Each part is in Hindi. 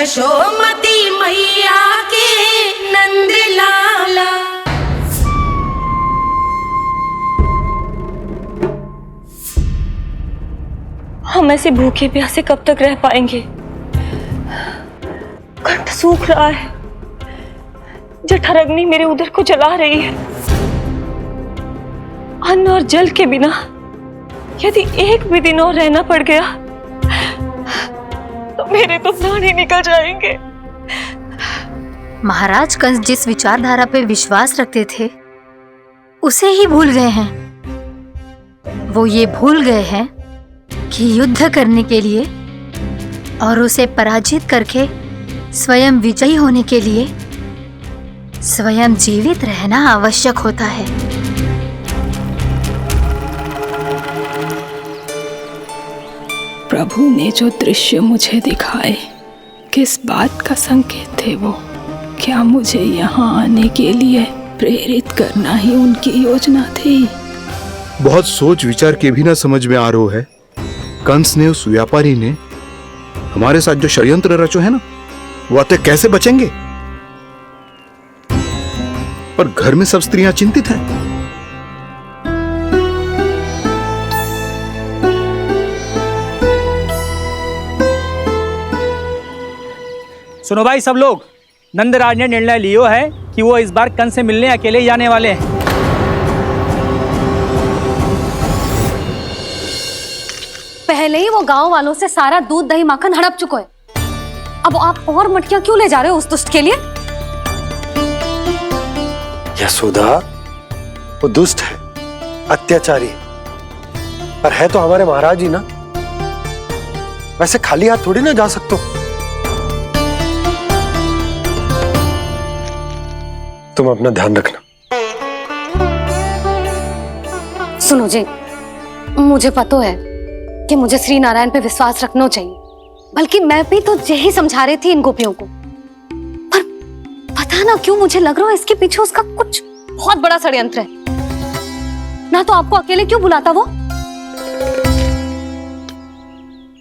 यशोमती मैया के नंद लाला। हम ऐसे भूखे प्यासे कब तक रह पाएंगे? कंठ सूख रहा है, जठराग्नि मेरे उदर को जला रही है। अन्न और जल के बिना यदि एक भी दिन और रहना पड़ गया तो मेरे तो प्राण ही निकल जाएंगे। महाराज कंस जिस विचारधारा पे विश्वास रखते थे उसे ही भूल गए हैं। वो ये भूल गए हैं कि युद्ध करने के लिए और उसे पराजित करके स्वयं विजयी होने के लिए स्वयं जीवित रहना आवश्यक होता है। प्रभु ने जो दृश्य मुझे दिखाए, किस बात का संकेत थे वो? क्या मुझे यहाँ आने के लिए प्रेरित करना ही उनकी योजना थी? बहुत सोच विचार के भी ना समझ में आ रहा है। कंस ने, उस व्यापारी ने हमारे साथ जो षड्यंत्र रचो है ना, वो आते कैसे बचेंगे? पर घर में सब स्त्रियां चिंतित हैं। सुनो भाई सब लोग, नंदराज ने निर्णय लियो है कि वो इस बार कंस से मिलने अकेले ही आने वाले हैं। पहले ही वो गांव वालों से सारा दूध दही माखन हड़प चुके हैं। अब आप और मटकियां क्यों ले जा रहे हो उस दुष्ट के लिए? यशोदा, वो दुष्ट है, अत्याचारी, पर है तो हमारे महाराज ही ना। वैसे खाली हाथ थोड़ी ना जा सकते। तुम अपना ध्यान रखना। सुनो जी, मुझे पता है कि मुझे श्री नारायण पे विश्वास रखना चाहिए, बल्कि मैं भी तो यही समझा रही थी इन गोपियों को। पर पता ना क्यों मुझे लग रहा है इसके पीछे उसका कुछ बहुत बड़ा षड्यंत्र है। ना तो आपको अकेले क्यों बुलाता वो?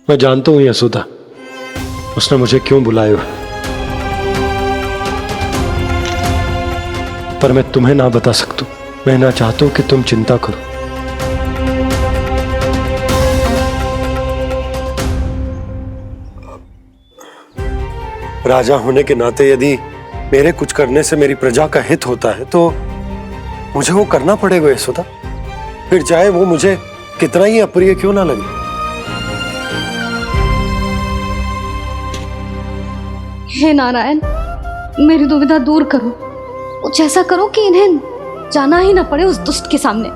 मैं जानता हूं यशोदा, उसने मुझे क्यों बुलाया, पर मैं तुम्हें ना बता सकता। मैं ना चाहता हूं कि तुम चिंता करो। राजा होने के नाते यदि मेरे कुछ करने से मेरी प्रजा का हित होता है तो मुझे वो करना पड़ेगा यशोदा, फिर चाहे वो मुझे कितना ही अप्रिय क्यों ना लगे। हे नारायण, मेरी दुविधा दूर करो। कुछ ऐसा करो कि इन्हें जाना ही ना पड़े उस दुष्ट के सामने।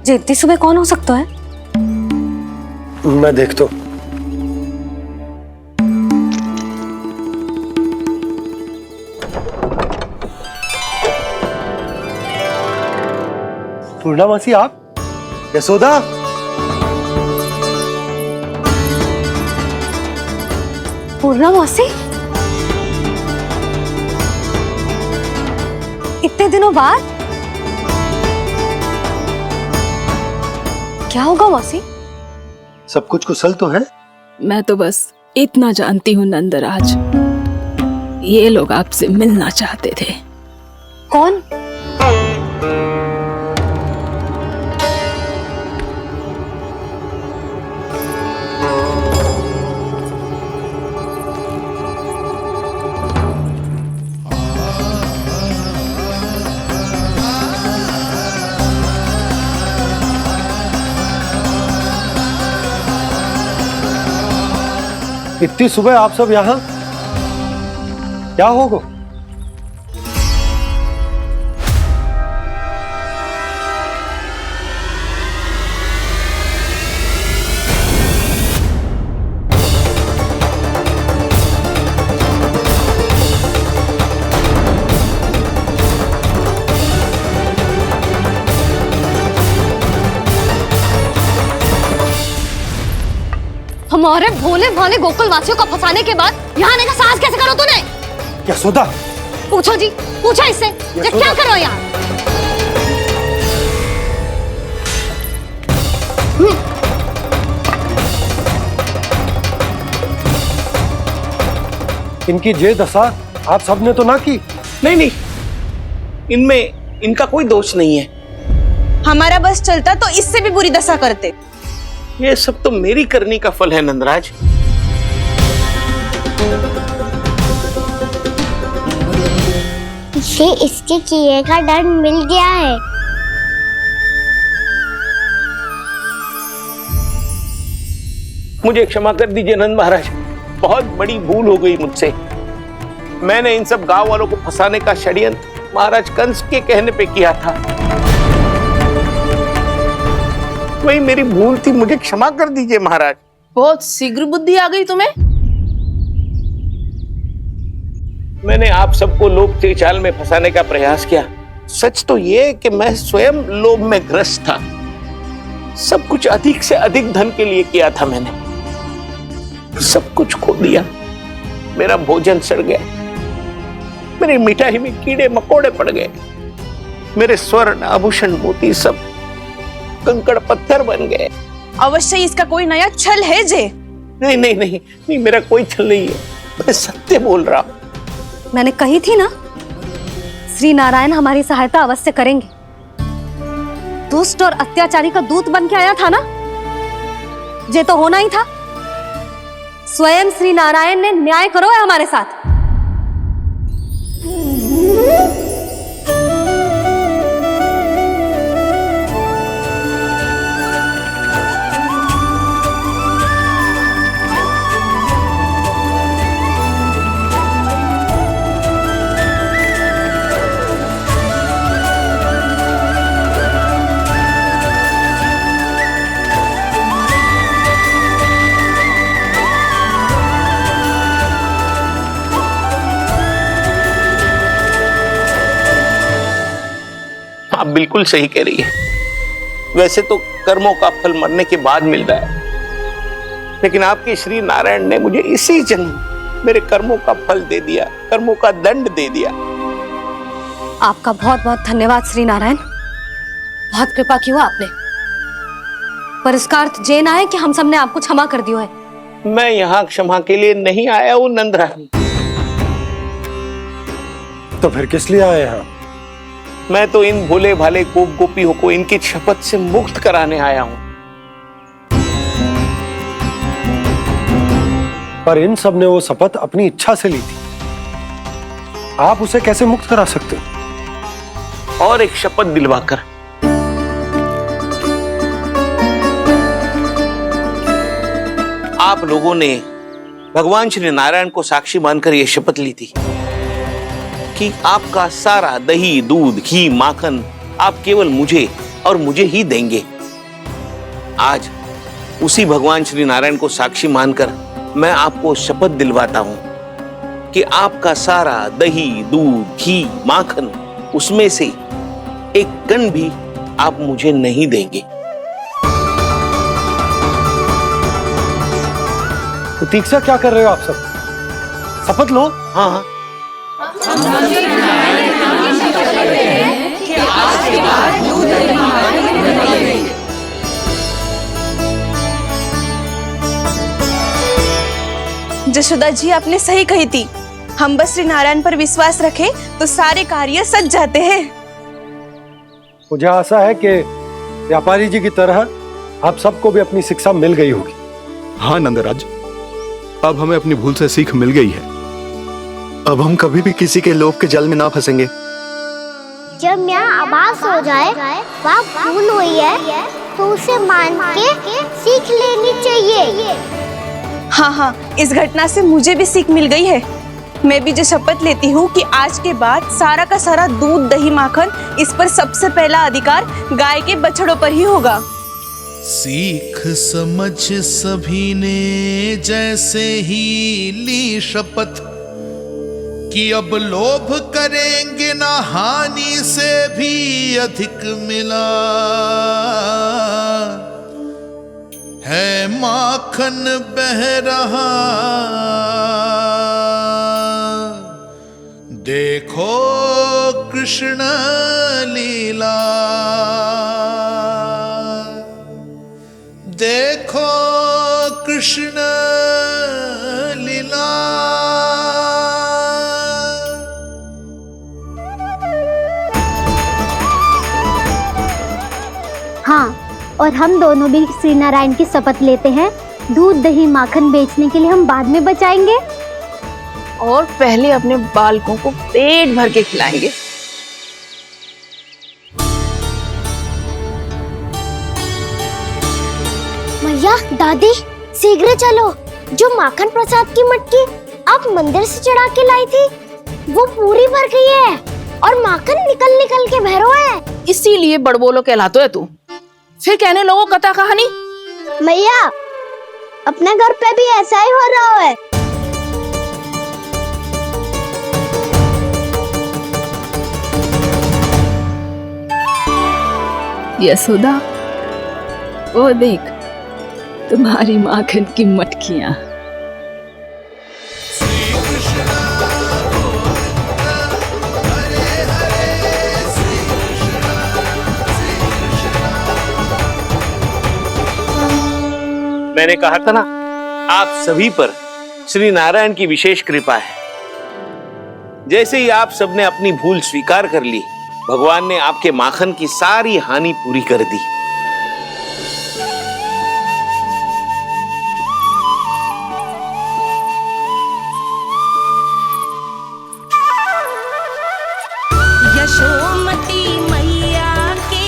जी इतनी सुबह कौन हो सकता है? मैं देखता हूं। पूर्णा मासी, आप? यशोदा, पूर्णा मौसी, इतने दिनों बाद? क्या होगा मौसी? सब कुछ कुशल तो है? मैं तो बस इतना जानती हूँ नंदराज, ये लोग आपसे मिलना चाहते थे। कौन? इतनी सुबह आप सब यहाँ? क्या होगा? हमारे भोले भाले गोकुल वासियों को फंसाने के बाद यहाँ आने का साहस कैसे करो तूने? यशोदा, पूछो जी, पूछो इससे ये क्या करो यहाँ। इनकी जे दशा आप सबने तो ना की। नहीं नहीं, इनमें इनका कोई दोष नहीं है। हमारा बस चलता तो इससे भी बुरी दशा करते। ये सब तो मेरी करनी का फल है नंदराज। इसे इसके किए का दंड मिल गया है। मुझे क्षमा कर दीजिए नंद महाराज, बहुत बड़ी भूल हो गई मुझसे। मैंने इन सब गांव वालों को फंसाने का षड्यंत्र महाराज कंस के कहने पे किया था। वही मेरी भूल थी, मुझे क्षमा कर दीजिए महाराज। बहुत शीघ्र बुद्धि आ गई तुम्हें। मैंने आप सबको लोभ के जाल में फंसाने का प्रयास किया। सच तो ये कि मैं स्वयं लोभ में ग्रस्त था। सब कुछ अधिक से अधिक धन के लिए किया था मैंने। सब कुछ खो दिया। मेरा भोजन सड़ गया, मेरी मिठाई में कीड़े मकोड़े पड़ गए, मेरे स्वर्ण आभूषण मोती सब कंकड़ पत्थर बन गए। अवश्य इसका कोई नया छल है जे। नहीं नहीं नहीं नहीं, मेरा कोई छल नहीं है, मैं सत्य बोल रहा हूं। मैंने कही थी ना, श्री नारायण हमारी सहायता अवश्य करेंगे। दुष्ट और अत्याचारी का दूत बन के आया था ना, ये तो होना ही था। स्वयं श्री नारायण ने न्याय करो है हमारे साथ। आप बिल्कुल सही कह रही है। वैसे तो कर्मों का फल मरने के बाद मिल रहा है, लेकिन आपके श्री नारायण ने मुझे इसी जन्म मेरे कर्मों का फल दे दिया, कर्मों का दंड दे दिया। आपका बहुत बहुत धन्यवाद श्री नारायण, बहुत कृपा की हो आपने। पर इसका अर्थ ये ना है कि हम सबने आपको क्षमा कर दिया है। मैं यहाँ क्षमा के लिए नहीं आया हूँ नंदरानी। तो फिर किस लिए आए हैं? मैं तो इन भोले भाले गोप गोपियों को इनकी शपथ से मुक्त कराने आया हूं। पर इन सब ने वो शपथ अपनी इच्छा से ली थी, आप उसे कैसे मुक्त करा सकते? और एक शपथ दिलवाकर। आप लोगों ने भगवान श्री नारायण को साक्षी मानकर यह शपथ ली थी कि आपका सारा दही, दूध, घी, माखन आप केवल मुझे और मुझे ही देंगे। आज उसी भगवान श्री नारायण को साक्षी मानकर मैं आपको शपथ दिलवाता हूं कि आपका सारा दही, दूध, घी, माखन उसमें से एक कण भी आप मुझे नहीं देंगे। प्रतीक्षा क्या कर रहे हो आप सब? शपथ लो। हाँ हाँ, जशोदा जी आपने सही कही थी। हम बस श्री नारायण पर विश्वास रखें तो सारे कार्य सज जाते हैं। मुझे आशा है कि व्यापारी जी की तरह आप सबको भी अपनी शिक्षा मिल गई होगी। हाँ नंदराज, अब हमें अपनी भूल से सीख मिल गई है। अब हम कभी भी किसी के लोभ के जाल में ना फंसेंगे। जब यहाँ आभास हो जाए वहाँ भूल हुई है तो उसे मान के सीख लेनी चाहिए। हाँ हाँ, इस घटना से मुझे भी सीख मिल गई है। मैं भी जो शपथ लेती हूँ कि आज के बाद सारा का सारा दूध, दही, माखन इस पर सबसे पहला अधिकार गाय के बछड़ों पर ही होगा। सीख समझ सभी ने जैसे ही ली शपथ कि अब लोभ करेंगे ना हानि से भी अधिक मिला है, माखन बह रहा देखो कृष्ण लीला, देखो कृष्ण लीला। हाँ, और हम दोनों भी श्री नारायण की शपथ लेते हैं, दूध दही माखन बेचने के लिए हम बाद में बचाएंगे और पहले अपने बालकों को पेट भर के खिलाएंगे। मैया, दादी, शीघ्र चलो। जो माखन प्रसाद की मटकी आप मंदिर से चढ़ा के लाई थी, वो पूरी भर गई है और माखन निकल निकल के भरो है। इसीलिए बड़बोलो कहलाते है तू। फिर कहने लोगों कथा कहानी। मैया, अपने घर पे भी ऐसा ही हो रहा है। यशोदा, वो देख तुम्हारी माखन की मटकियां। मैंने कहा था ना, आप सभी पर श्री नारायण की विशेष कृपा है। जैसे ही आप सबने अपनी भूल स्वीकार कर ली, भगवान ने आपके माखन की सारी हानि पूरी कर दी। यशोमती मैया के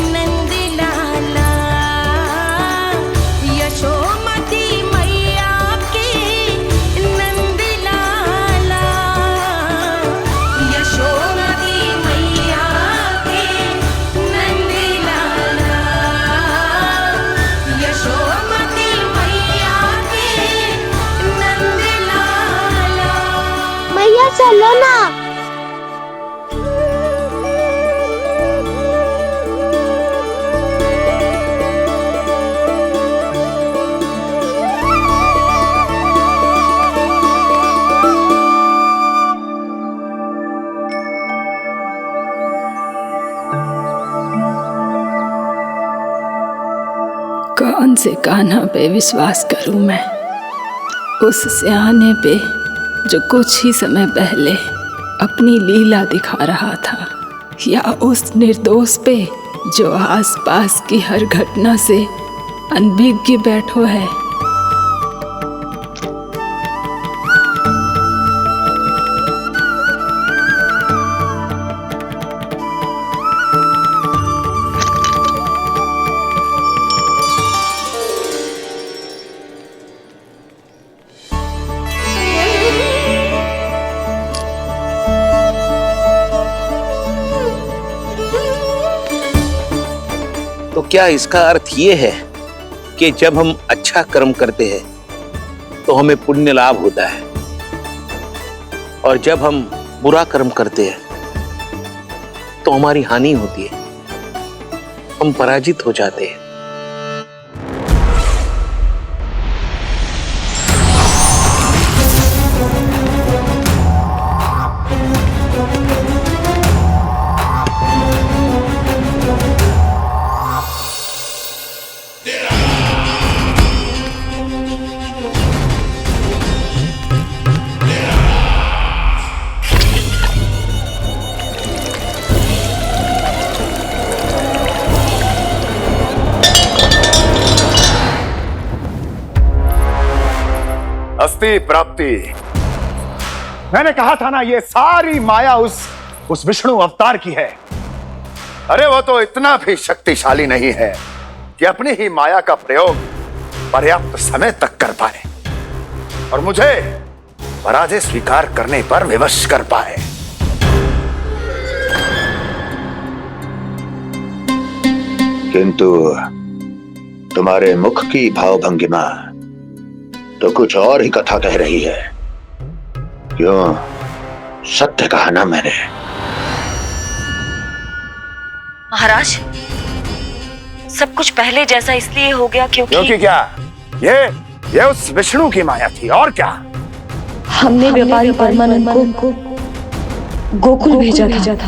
नंद लाला, यशोमती मैया के नंद लाला, यशोमती मैया के नंद लाला, यशोमती मैया के नंद लाला। मैया चलो ना। कौन से कान्हा पे विश्वास करूं मैं? उस सियाने पे जो कुछ ही समय पहले अपनी लीला दिखा रहा था, या उस निर्दोष पे जो आसपास की हर घटना से अनभिज्ञ बैठो है। तो क्या इसका अर्थ ये है कि जब हम अच्छा कर्म करते हैं तो हमें पुण्य लाभ होता है, और जब हम बुरा कर्म करते हैं तो हमारी हानि होती है, हम पराजित हो जाते हैं? अस्ति प्राप्ति। मैंने कहा था ना, ये सारी माया उस विष्णु अवतार की है। अरे वो तो इतना भी शक्तिशाली नहीं है कि अपनी ही माया का प्रयोग पर्याप्त समय तक कर पाए और मुझे पराजय स्वीकार करने पर विवश कर पाए। किंतु तुम्हारे मुख की भावभंगिमा तो कुछ और ही कथा कह रही है। क्यों? सत्य कहा ना मैंने। महाराज, सब कुछ पहले जैसा इसलिए हो गया क्योंकि क्या? ये उस विष्णु की माया थी, और क्या? हमने व्यापारी परमानंद को गोकुल भेजा था।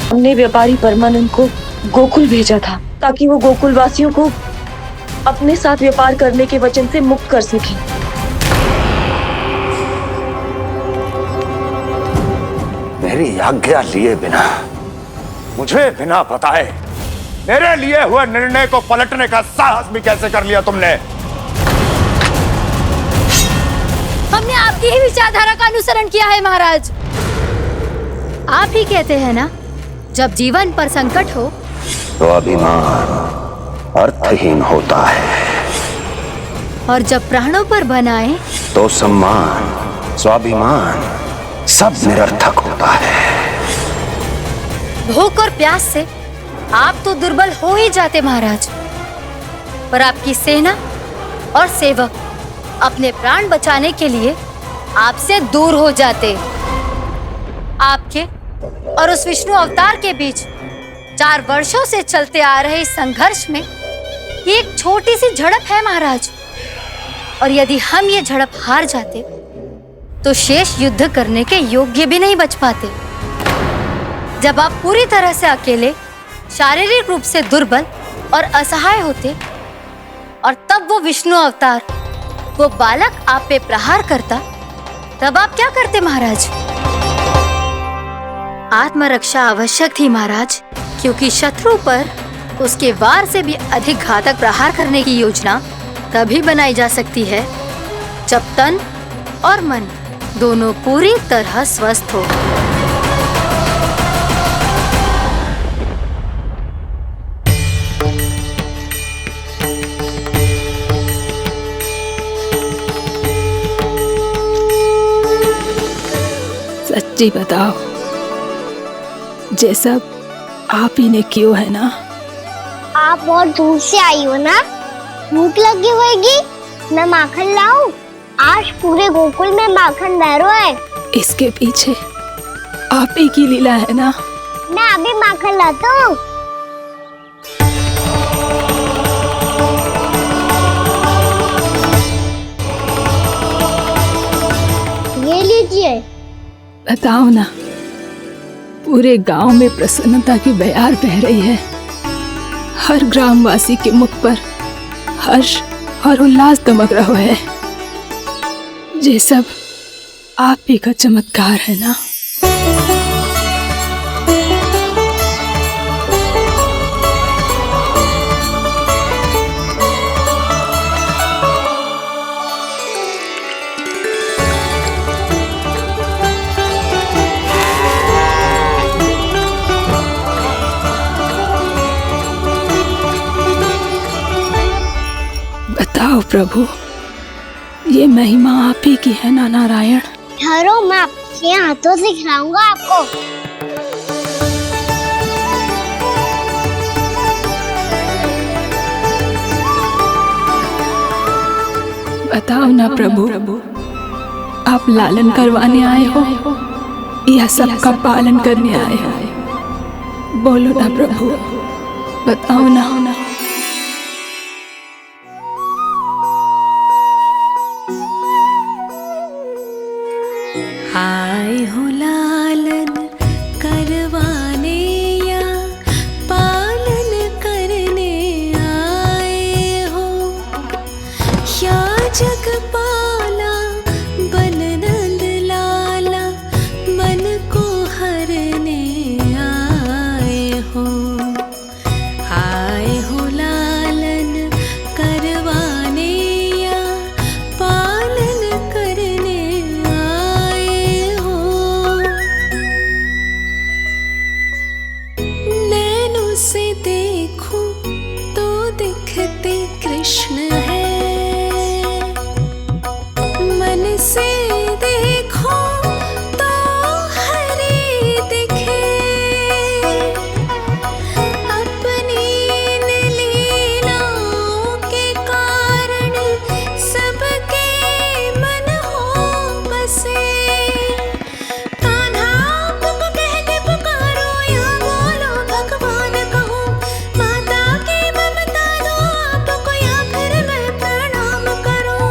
हमने व्यापारी परमानंद को गोकुल भेजा था ताकि वो गोकुल वासियों को अपने साथ व्यापार करने के वचन से मुक्त कर सके। मेरी आज्ञा लिए बिना, मुझे बिना बताए मेरे लिए हुए निर्णय को पलटने का साहस भी कैसे कर लिया तुमने? हमने आपकी ही विचारधारा का अनुसरण किया है महाराज। आप ही कहते हैं ना, जब जीवन पर संकट हो तो अभिमान अर्थहीन होता है, और जब प्राणों पर बनाए तो सम्मान स्वाभिमान सब निरर्थक होता है। भूख और प्यास से आप तो दुर्बल हो ही जाते महाराज, पर आपकी सेना और सेवक अपने प्राण बचाने के लिए आपसे दूर हो जाते। आपके और उस विष्णु अवतार के बीच 4 वर्षों से चलते आ रहे इस संघर्ष में ये एक छोटी सी झड़प है महाराज, और यदि हम ये झड़प हार जाते तो शेष युद्ध करने के योग्य भी नहीं बच पाते। जब आप पूरी तरह से अकेले, शारीरिक रूप से दुर्बल और असहाय होते, और तब वो विष्णु अवतार, वो बालक आप पे प्रहार करता, तब आप क्या करते महाराज? आत्मरक्षा आवश्यक थी महाराज, क्योंकि शत्रु पर उसके वार से भी अधिक घातक प्रहार करने की योजना तभी बनाई जा सकती है जब तन और मन दोनों पूरी तरह स्वस्थ हो। सच्ची बताओ, जैसा आप ही ने कियो है ना? आप बहुत दूर से आई हो ना, भूख लगी होगी। मैं माखन लाऊं? आज पूरे गोकुल में माखन बह रहा है। इसके पीछे आप ही की लीला है ना? मैं अभी माखन लाता हूँ। ये लीजिए। बताओ ना, पूरे गांव में प्रसन्नता की बयार बह रही है। हर ग्रामवासी के मुख पर हर्ष और उल्लास दमक रहा है। ये सब आप ही का चमत्कार है ना? बताओ प्रभु, ये महिमा आप ही की है ना नारायण? ठहरो, मैं आपके हाथों से खिलाऊंगा आपको। बताओ ना प्रभु, आप लालन करवाने आए हो या सबका पालन करने आए हो? बोलो ना प्रभु, बताओ ना। आए हो लालन करवाने या पालन करने आए हो, या जगपाला बन नंद लाला मन को हरने आए हो। आए हो लालन करवाने या पालन करने आए हो। नैनों से देखूं तो दिखते कृष्ण है, मन से देखो तो हरि दिखे। अपनी इन लीलाओं के कारण सबके मन हो बसे। कान्हा आपको कह के पुकारो या बोलो भगवान कहो, माता की ममता दो आपको या फिर मैं प्रणाम करूं।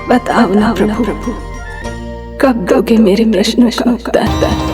बताओ ना प्रभु, कब दोगे मेरे प्रश्नों का उत्तर?